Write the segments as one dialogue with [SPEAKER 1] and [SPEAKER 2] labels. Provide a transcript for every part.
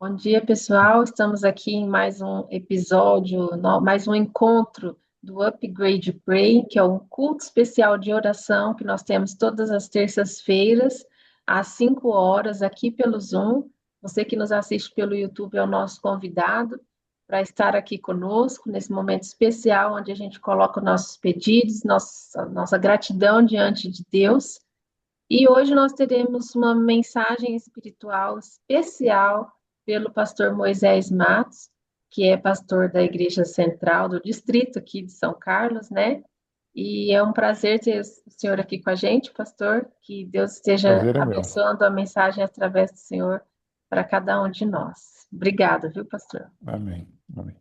[SPEAKER 1] Bom dia, pessoal. Estamos aqui em mais um episódio, mais um encontro do Upgrade Pray, que é um culto especial de oração que nós temos todas as terças-feiras, às 5 horas, aqui pelo Zoom. Você que nos assiste pelo YouTube é o nosso convidado para estar aqui conosco nesse momento especial, onde a gente coloca os nossos pedidos, nossa gratidão diante de Deus. E hoje nós teremos uma mensagem espiritual especial pelo pastor Moisés Matos, que é pastor da Igreja Central do Distrito aqui de São Carlos, né? E é um prazer ter o senhor aqui com a gente, pastor. Que Deus esteja
[SPEAKER 2] Prazer é meu.
[SPEAKER 1] abençoando a mensagem através do senhor para cada um de nós. Obrigada, viu, pastor?
[SPEAKER 2] Amém. Amém.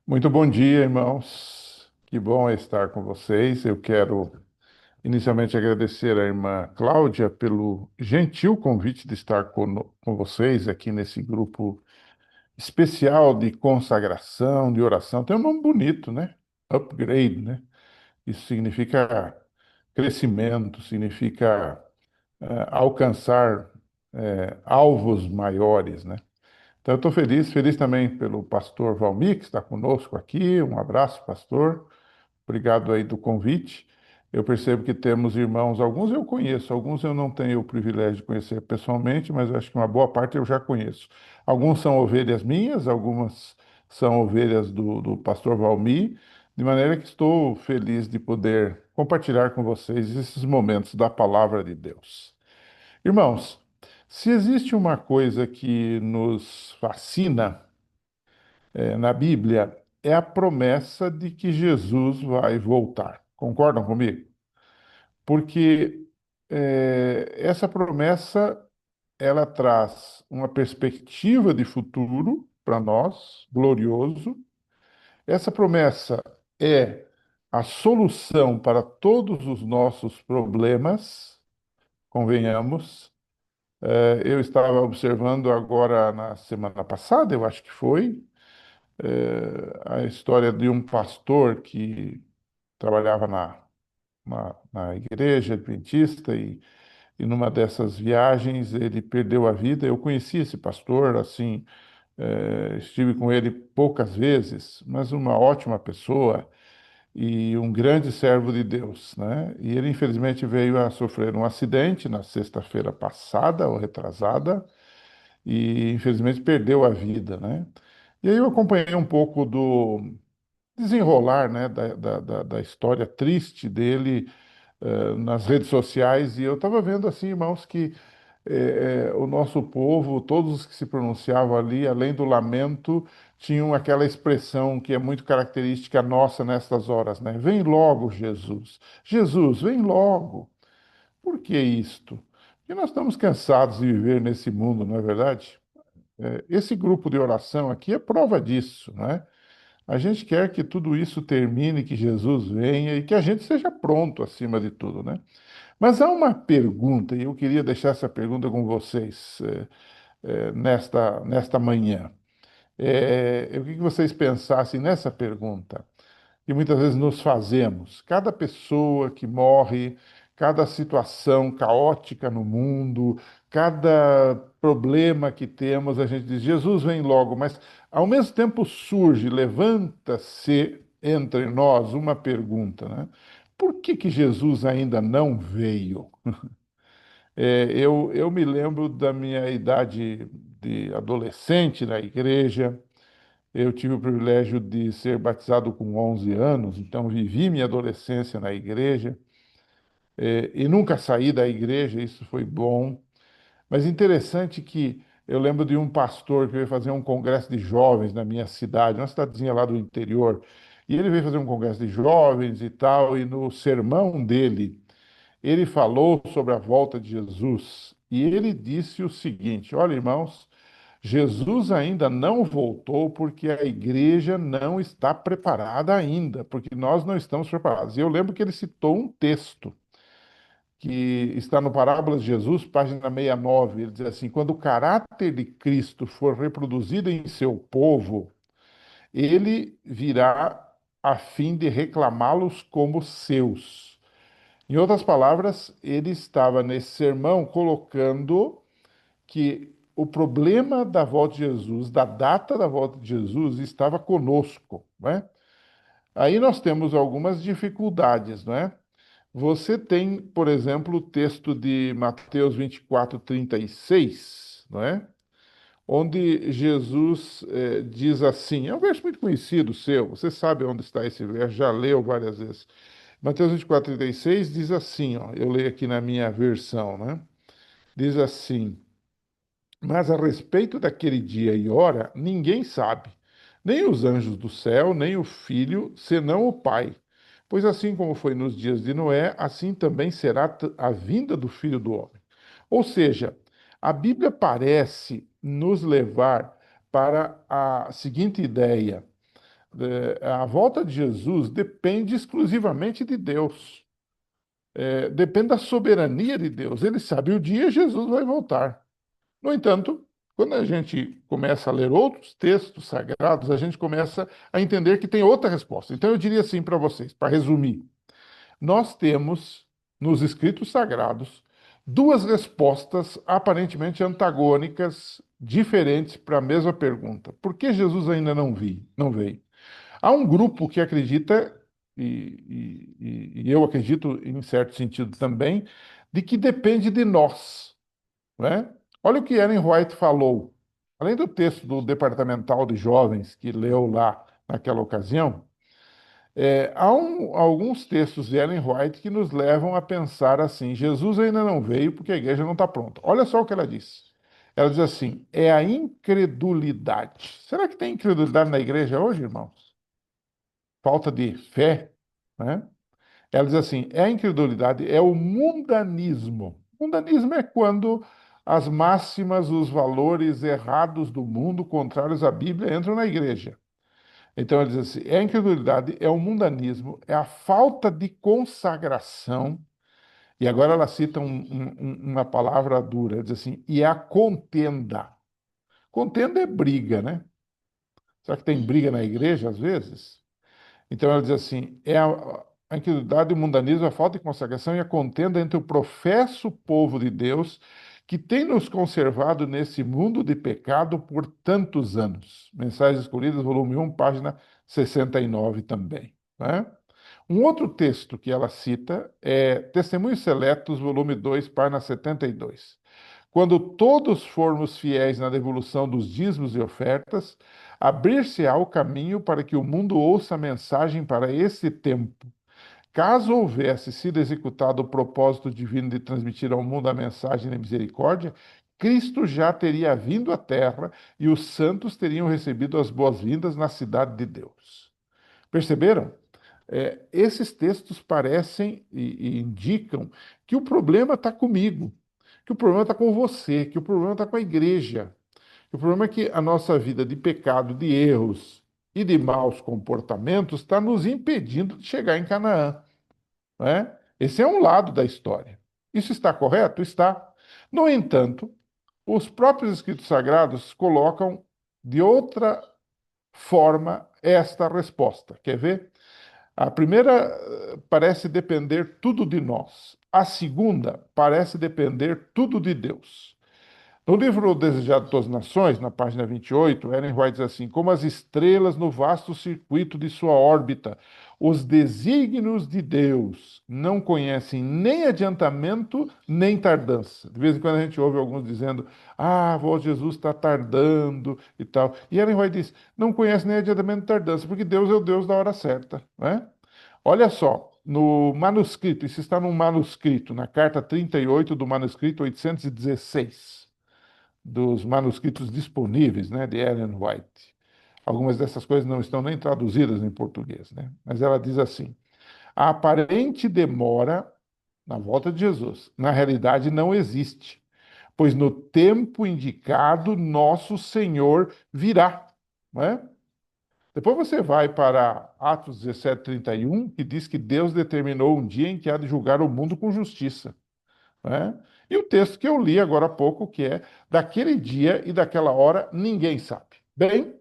[SPEAKER 2] Muito bom dia, irmãos. Que bom estar com vocês. Eu quero inicialmente agradecer à irmã Cláudia pelo gentil convite de estar com vocês aqui nesse grupo especial de consagração, de oração. Tem um nome bonito, né? Upgrade, né? Isso significa crescimento, significa alcançar alvos maiores, né? Então, eu estou feliz, feliz também pelo pastor Valmir, que está conosco aqui. Um abraço, pastor. Obrigado aí do convite. Eu percebo que temos irmãos, alguns eu conheço, alguns eu não tenho o privilégio de conhecer pessoalmente, mas eu acho que uma boa parte eu já conheço. Alguns são ovelhas minhas, algumas são ovelhas do pastor Valmir, de maneira que estou feliz de poder compartilhar com vocês esses momentos da palavra de Deus. Irmãos, se existe uma coisa que nos fascina, na Bíblia, é a promessa de que Jesus vai voltar. Concordam comigo? Porque essa promessa ela traz uma perspectiva de futuro para nós, glorioso. Essa promessa é a solução para todos os nossos problemas, convenhamos. Eu estava observando agora na semana passada, eu acho que foi, a história de um pastor que trabalhava na igreja adventista e numa dessas viagens ele perdeu a vida. Eu conheci esse pastor, assim, estive com ele poucas vezes, mas uma ótima pessoa e um grande servo de Deus, né? E ele infelizmente veio a sofrer um acidente na sexta-feira passada ou retrasada e infelizmente perdeu a vida, né? E aí eu acompanhei um pouco do desenrolar, né, da história triste dele nas redes sociais e eu estava vendo assim, irmãos, que o nosso povo, todos os que se pronunciavam ali, além do lamento, tinham aquela expressão que é muito característica nossa nestas horas, né? Vem logo, Jesus. Jesus, vem logo. Por que isto? Porque nós estamos cansados de viver nesse mundo, não é verdade? Esse grupo de oração aqui é prova disso, né? A gente quer que tudo isso termine, que Jesus venha e que a gente seja pronto acima de tudo, né? Mas há uma pergunta, e eu queria deixar essa pergunta com vocês nesta manhã. Eu queria que vocês pensassem nessa pergunta que muitas vezes nos fazemos. Cada pessoa que morre, cada situação caótica no mundo, cada problema que temos, a gente diz, Jesus vem logo, mas ao mesmo tempo surge, levanta-se entre nós uma pergunta, né? Por que que Jesus ainda não veio? Eu me lembro da minha idade de adolescente na igreja. Eu tive o privilégio de ser batizado com 11 anos, então vivi minha adolescência na igreja, e nunca saí da igreja, isso foi bom. Mas interessante que eu lembro de um pastor que veio fazer um congresso de jovens na minha cidade, uma cidadezinha lá do interior, e ele veio fazer um congresso de jovens e tal, e no sermão dele, ele falou sobre a volta de Jesus, e ele disse o seguinte: olha, irmãos. Jesus ainda não voltou porque a igreja não está preparada ainda, porque nós não estamos preparados. E eu lembro que ele citou um texto que está no Parábolas de Jesus, página 69. Ele diz assim: quando o caráter de Cristo for reproduzido em seu povo, ele virá a fim de reclamá-los como seus. Em outras palavras, ele estava nesse sermão colocando que o problema da volta de Jesus, da data da volta de Jesus, estava conosco, não é? Aí nós temos algumas dificuldades, não é? Você tem, por exemplo, o texto de Mateus 24:36, não é? Onde Jesus diz assim, é um verso muito conhecido seu, você sabe onde está esse verso, já leu várias vezes. Mateus 24:36 diz assim, ó, eu leio aqui na minha versão, né? Diz assim: mas a respeito daquele dia e hora, ninguém sabe, nem os anjos do céu, nem o Filho, senão o Pai. Pois assim como foi nos dias de Noé, assim também será a vinda do Filho do Homem. Ou seja, a Bíblia parece nos levar para a seguinte ideia: a volta de Jesus depende exclusivamente de Deus. Depende da soberania de Deus. Ele sabe o dia Jesus vai voltar. No entanto, quando a gente começa a ler outros textos sagrados, a gente começa a entender que tem outra resposta. Então, eu diria assim para vocês, para resumir: nós temos nos escritos sagrados duas respostas aparentemente antagônicas, diferentes para a mesma pergunta. Por que Jesus ainda não veio? Há um grupo que acredita, e eu acredito em certo sentido também, de que depende de nós, não é? Olha o que Ellen White falou. Além do texto do Departamental de Jovens que leu lá naquela ocasião, há alguns textos de Ellen White que nos levam a pensar assim: Jesus ainda não veio porque a igreja não está pronta. Olha só o que ela diz. Ela diz assim: é a incredulidade. Será que tem incredulidade na igreja hoje, irmãos? Falta de fé, né? Ela diz assim: é a incredulidade, é o mundanismo. Mundanismo é quando as máximas, os valores errados do mundo, contrários à Bíblia, entram na igreja. Então ela diz assim: é a incredulidade, é o mundanismo, é a falta de consagração. E agora ela cita uma palavra dura, ela diz assim: e é a contenda. Contenda é briga, né? Será que tem briga na igreja às vezes? Então ela diz assim: é a incredulidade, o mundanismo, a falta de consagração e a contenda entre o professo povo de Deus que tem nos conservado nesse mundo de pecado por tantos anos. Mensagens Escolhidas, volume 1, página 69 também, né? Um outro texto que ela cita é Testemunhos Seletos, volume 2, página 72. Quando todos formos fiéis na devolução dos dízimos e ofertas, abrir-se-á o caminho para que o mundo ouça a mensagem para esse tempo. Caso houvesse sido executado o propósito divino de transmitir ao mundo a mensagem da misericórdia, Cristo já teria vindo à terra e os santos teriam recebido as boas-vindas na cidade de Deus. Perceberam? Esses textos parecem e indicam que o problema está comigo, que o problema está com você, que o problema está com a igreja. O problema é que a nossa vida de pecado, de erros e de maus comportamentos está nos impedindo de chegar em Canaã, não é? Esse é um lado da história. Isso está correto? Está. No entanto, os próprios escritos sagrados colocam de outra forma esta resposta. Quer ver? A primeira parece depender tudo de nós. A segunda parece depender tudo de Deus. No livro O Desejado de Todas as Nações, na página 28, Ellen White diz assim: como as estrelas no vasto circuito de sua órbita, os desígnios de Deus não conhecem nem adiantamento nem tardança. De vez em quando a gente ouve alguns dizendo: ah, a voz de Jesus está tardando e tal. E Ellen White diz: não conhece nem adiantamento nem tardança, porque Deus é o Deus da hora certa, né? Olha só, no manuscrito, isso está no manuscrito, na carta 38 do manuscrito 816 dos manuscritos disponíveis, né, de Ellen White. Algumas dessas coisas não estão nem traduzidas em português, né? Mas ela diz assim: a aparente demora na volta de Jesus, na realidade não existe, pois no tempo indicado nosso Senhor virá, não é? Depois você vai para Atos 17:31, que diz que Deus determinou um dia em que há de julgar o mundo com justiça, né? E o texto que eu li agora há pouco, que é daquele dia e daquela hora, ninguém sabe. Bem,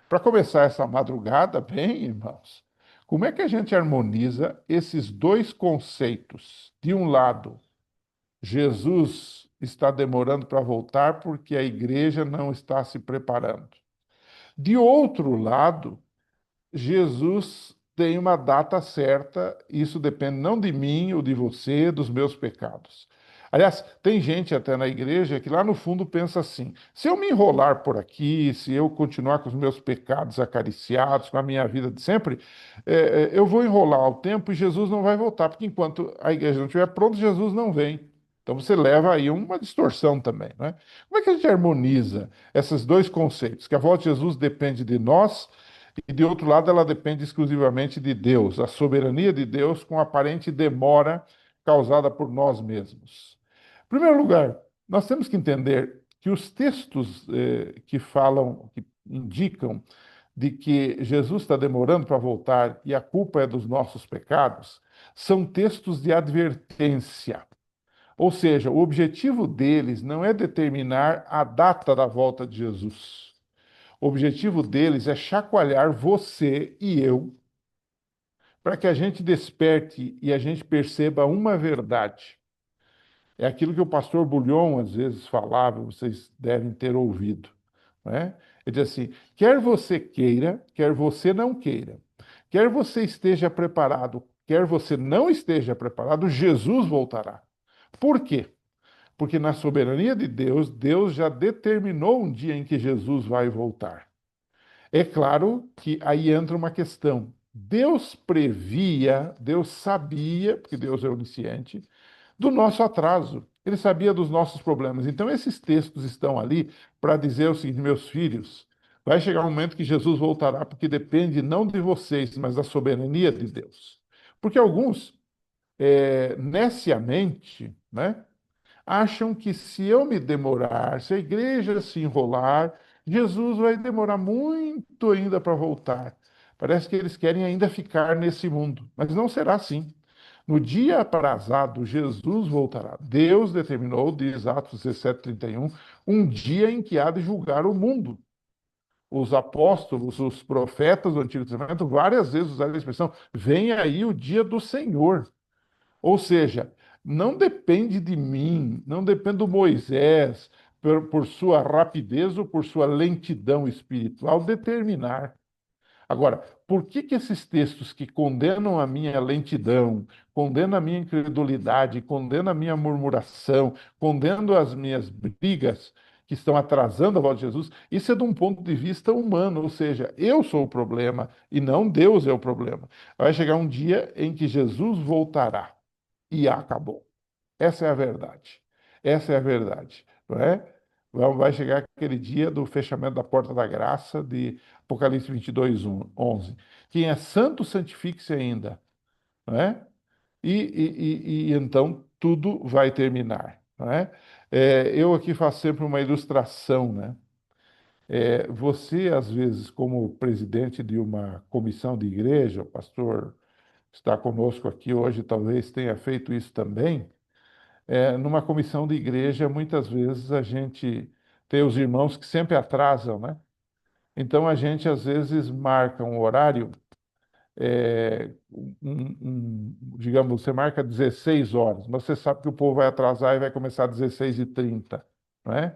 [SPEAKER 2] para começar essa madrugada, bem, irmãos, como é que a gente harmoniza esses dois conceitos? De um lado, Jesus está demorando para voltar porque a igreja não está se preparando. De outro lado, Jesus tem uma data certa, isso depende não de mim ou de você, dos meus pecados. Aliás, tem gente até na igreja que lá no fundo pensa assim: se eu me enrolar por aqui, se eu continuar com os meus pecados acariciados, com a minha vida de sempre, eu vou enrolar o tempo e Jesus não vai voltar, porque enquanto a igreja não estiver pronta, Jesus não vem. Então você leva aí uma distorção também, né? Como é que a gente harmoniza esses dois conceitos? Que a volta de Jesus depende de nós e, de outro lado, ela depende exclusivamente de Deus, a soberania de Deus com aparente demora causada por nós mesmos. Em primeiro lugar, nós temos que entender que os textos que falam, que indicam de que Jesus está demorando para voltar e a culpa é dos nossos pecados, são textos de advertência. Ou seja, o objetivo deles não é determinar a data da volta de Jesus. O objetivo deles é chacoalhar você e eu para que a gente desperte e a gente perceba uma verdade. É aquilo que o pastor Bullion às vezes falava, vocês devem ter ouvido, né? Ele diz assim: quer você queira, quer você não queira, quer você esteja preparado, quer você não esteja preparado, Jesus voltará. Por quê? Porque na soberania de Deus, Deus já determinou um dia em que Jesus vai voltar. É claro que aí entra uma questão. Deus previa, Deus sabia, porque Deus é onisciente, do nosso atraso. Ele sabia dos nossos problemas. Então, esses textos estão ali para dizer o seguinte: meus filhos, vai chegar um momento que Jesus voltará, porque depende não de vocês, mas da soberania de Deus. Porque alguns, neciamente, né, acham que se eu me demorar, se a igreja se enrolar, Jesus vai demorar muito ainda para voltar. Parece que eles querem ainda ficar nesse mundo, mas não será assim. No dia aprazado, Jesus voltará. Deus determinou, diz Atos 17:31, um dia em que há de julgar o mundo. Os apóstolos, os profetas do Antigo Testamento, várias vezes usaram a expressão: vem aí o dia do Senhor. Ou seja, não depende de mim, não depende do Moisés, por sua rapidez ou por sua lentidão espiritual, determinar. Agora, por que que esses textos que condenam a minha lentidão, condenam a minha incredulidade, condenam a minha murmuração, condenam as minhas brigas, que estão atrasando a volta de Jesus, isso é de um ponto de vista humano, ou seja, eu sou o problema e não Deus é o problema. Vai chegar um dia em que Jesus voltará e acabou. Essa é a verdade. Essa é a verdade, não é? Vai chegar aquele dia do fechamento da porta da graça de Apocalipse 22, 11. Quem é santo, santifique-se ainda, não é? E então tudo vai terminar, não é? Eu aqui faço sempre uma ilustração, né? Você, às vezes, como presidente de uma comissão de igreja, o pastor está conosco aqui hoje, talvez tenha feito isso também. Numa comissão de igreja, muitas vezes a gente tem os irmãos que sempre atrasam, né? Então a gente às vezes marca um horário, digamos, você marca 16 horas, mas você sabe que o povo vai atrasar e vai começar às 16h30, né?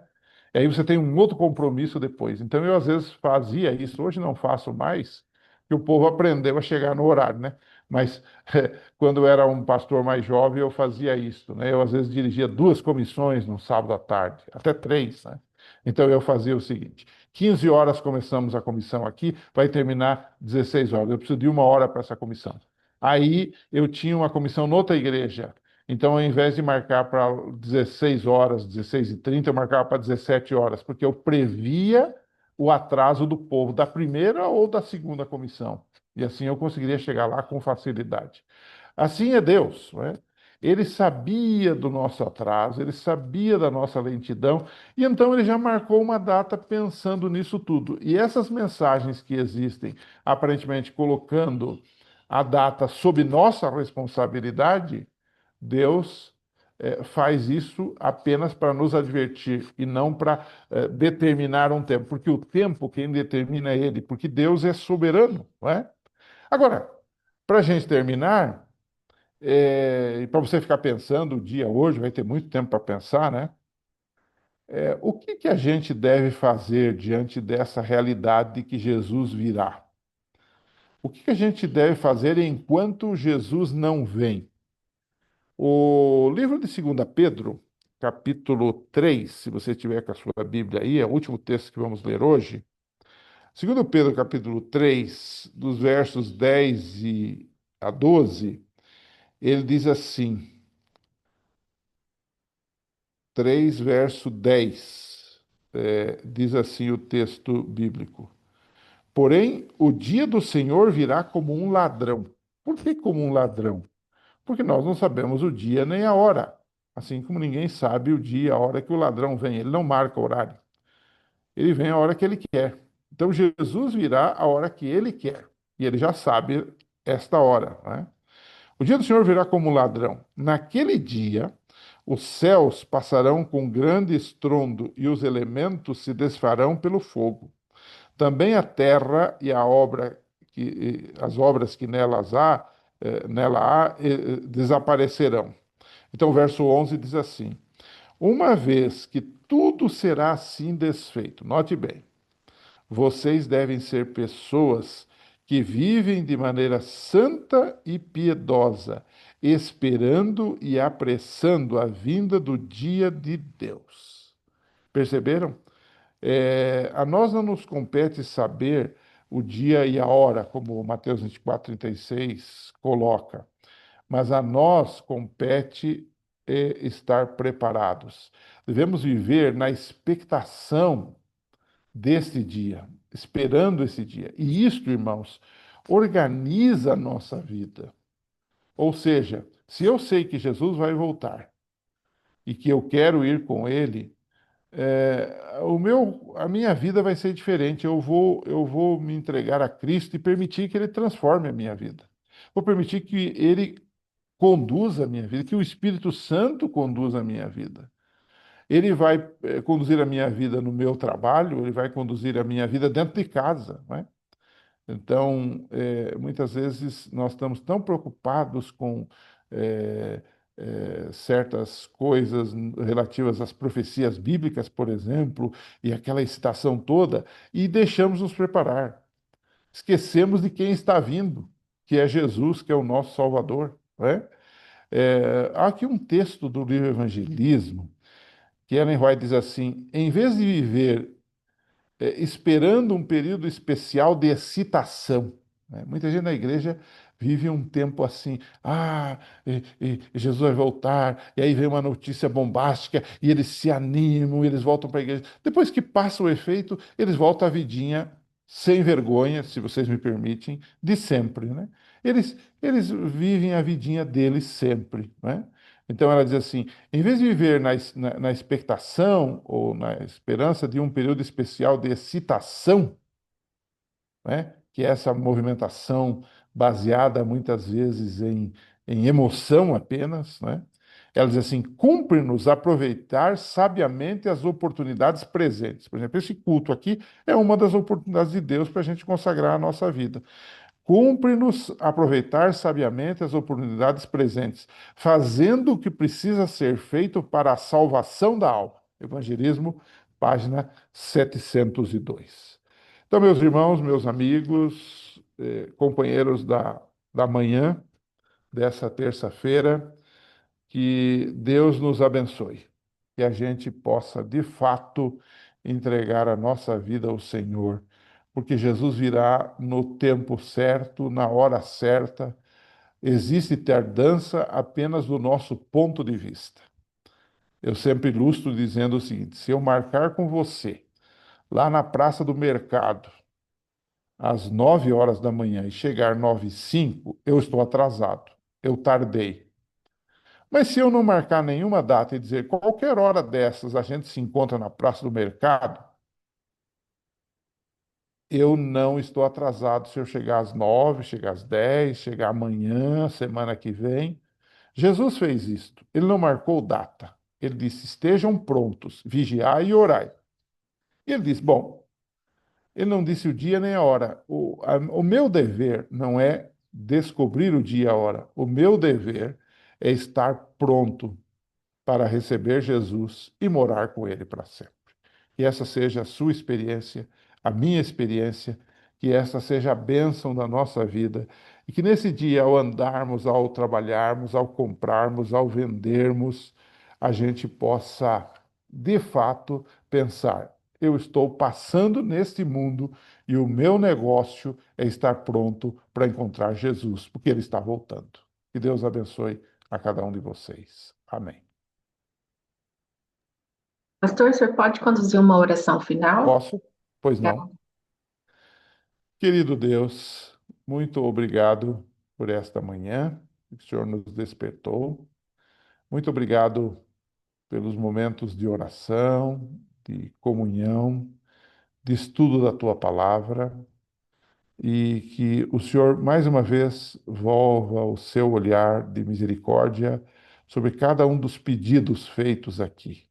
[SPEAKER 2] E aí você tem um outro compromisso depois. Então eu às vezes fazia isso, hoje não faço mais, que o povo aprendeu a chegar no horário, né? Mas quando eu era um pastor mais jovem, eu fazia isso, né? Eu às vezes dirigia duas comissões no sábado à tarde, até três, né? Então eu fazia o seguinte: 15 horas começamos a comissão aqui, vai terminar 16 horas. Eu preciso de uma hora para essa comissão. Aí eu tinha uma comissão noutra igreja. Então, ao invés de marcar para 16 horas, 16h30, eu marcava para 17 horas, porque eu previa o atraso do povo da primeira ou da segunda comissão. E assim eu conseguiria chegar lá com facilidade. Assim é Deus, não é? Ele sabia do nosso atraso, ele sabia da nossa lentidão, e então ele já marcou uma data pensando nisso tudo. E essas mensagens que existem, aparentemente colocando a data sob nossa responsabilidade, Deus faz isso apenas para nos advertir e não para determinar um tempo, porque o tempo quem determina é Ele, porque Deus é soberano, não é? Agora, para a gente terminar, e para você ficar pensando o dia hoje, vai ter muito tempo para pensar, né? O que que a gente deve fazer diante dessa realidade de que Jesus virá? O que que a gente deve fazer enquanto Jesus não vem? O livro de 2 Pedro, capítulo 3, se você tiver com a sua Bíblia aí, é o último texto que vamos ler hoje. 2 Pedro, capítulo 3, dos versos 10 a 12, ele diz assim, 3, verso 10, diz assim o texto bíblico. Porém, o dia do Senhor virá como um ladrão. Por que como um ladrão? Porque nós não sabemos o dia nem a hora. Assim como ninguém sabe o dia, a hora que o ladrão vem. Ele não marca horário. Ele vem a hora que ele quer. Então Jesus virá a hora que ele quer. E ele já sabe esta hora, né? O dia do Senhor virá como um ladrão. Naquele dia, os céus passarão com grande estrondo e os elementos se desfarão pelo fogo. Também a terra e as obras que nela há, desaparecerão. Então, o verso 11 diz assim: Uma vez que tudo será assim desfeito, note bem, vocês devem ser pessoas que vivem de maneira santa e piedosa, esperando e apressando a vinda do dia de Deus. Perceberam? A nós não nos compete saber o dia e a hora, como Mateus 24:36 coloca, mas a nós compete estar preparados. Devemos viver na expectação deste dia, esperando esse dia. E isto, irmãos, organiza a nossa vida. Ou seja, se eu sei que Jesus vai voltar e que eu quero ir com ele, a minha vida vai ser diferente. Eu vou me entregar a Cristo e permitir que Ele transforme a minha vida. Vou permitir que Ele conduza a minha vida, que o Espírito Santo conduza a minha vida. Ele vai conduzir a minha vida no meu trabalho, ele vai conduzir a minha vida dentro de casa, não é? Então, muitas vezes nós estamos tão preocupados com eh, certas coisas relativas às profecias bíblicas, por exemplo, e aquela excitação toda, e deixamos nos preparar. Esquecemos de quem está vindo, que é Jesus, que é o nosso Salvador, não é? Há aqui um texto do livro Evangelismo, que Ellen White diz assim: em vez de viver esperando um período especial de excitação. Né? Muita gente na igreja vive um tempo assim, e Jesus vai voltar, e aí vem uma notícia bombástica, e eles se animam, eles voltam para a igreja. Depois que passa o efeito, eles voltam à vidinha sem vergonha, se vocês me permitem, de sempre, né? Eles vivem a vidinha deles sempre, né? Então ela diz assim: em vez de viver na expectação ou na esperança de um período especial de excitação, né, que é essa movimentação baseada muitas vezes em emoção apenas, né, ela diz assim: cumpre-nos aproveitar sabiamente as oportunidades presentes. Por exemplo, esse culto aqui é uma das oportunidades de Deus para a gente consagrar a nossa vida. Cumpre-nos aproveitar sabiamente as oportunidades presentes, fazendo o que precisa ser feito para a salvação da alma. Evangelismo, página 702. Então, meus irmãos, meus amigos, companheiros da manhã dessa terça-feira, que Deus nos abençoe, que a gente possa, de fato, entregar a nossa vida ao Senhor, porque Jesus virá no tempo certo, na hora certa. Existe tardança apenas do nosso ponto de vista. Eu sempre ilustro dizendo o seguinte: se eu marcar com você lá na Praça do Mercado às 9 horas da manhã e chegar 9h05, eu estou atrasado, eu tardei. Mas se eu não marcar nenhuma data e dizer qualquer hora dessas a gente se encontra na Praça do Mercado, eu não estou atrasado se eu chegar às 9, chegar às 10, chegar amanhã, semana que vem. Jesus fez isto. Ele não marcou data. Ele disse: estejam prontos, vigiai e orai. E ele disse: bom, ele não disse o dia nem a hora. O meu dever não é descobrir o dia e a hora. O meu dever é estar pronto. para receber Jesus e morar com Ele para sempre. Que essa seja a sua experiência, a minha experiência, que essa seja a bênção da nossa vida e que nesse dia, ao andarmos, ao trabalharmos, ao comprarmos, ao vendermos, a gente possa, de fato, pensar: eu estou passando neste mundo e o meu negócio é estar pronto para encontrar Jesus, porque Ele está voltando. Que Deus abençoe a cada um de vocês. Amém.
[SPEAKER 1] Pastor, você pode conduzir uma oração final?
[SPEAKER 2] Posso? Pois não. Querido Deus, muito obrigado por esta manhã que o Senhor nos despertou. Muito obrigado pelos momentos de oração, de comunhão, de estudo da tua palavra e que o Senhor mais uma vez volva o seu olhar de misericórdia sobre cada um dos pedidos feitos aqui.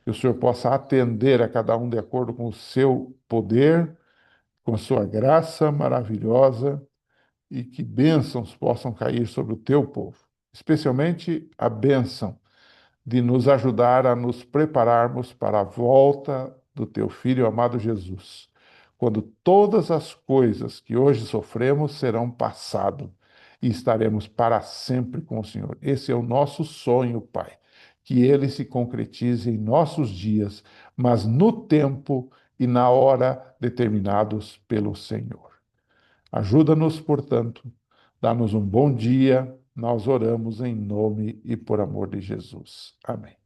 [SPEAKER 2] Que o Senhor possa atender a cada um de acordo com o seu poder, com a sua graça maravilhosa e que bênçãos possam cair sobre o teu povo, especialmente a bênção de nos ajudar a nos prepararmos para a volta do teu filho amado Jesus, quando todas as coisas que hoje sofremos serão passado e estaremos para sempre com o Senhor. Esse é o nosso sonho, Pai, que ele se concretize em nossos dias, mas no tempo e na hora determinados pelo Senhor. Ajuda-nos, portanto, dá-nos um bom dia. Nós oramos em nome e por amor de Jesus. Amém.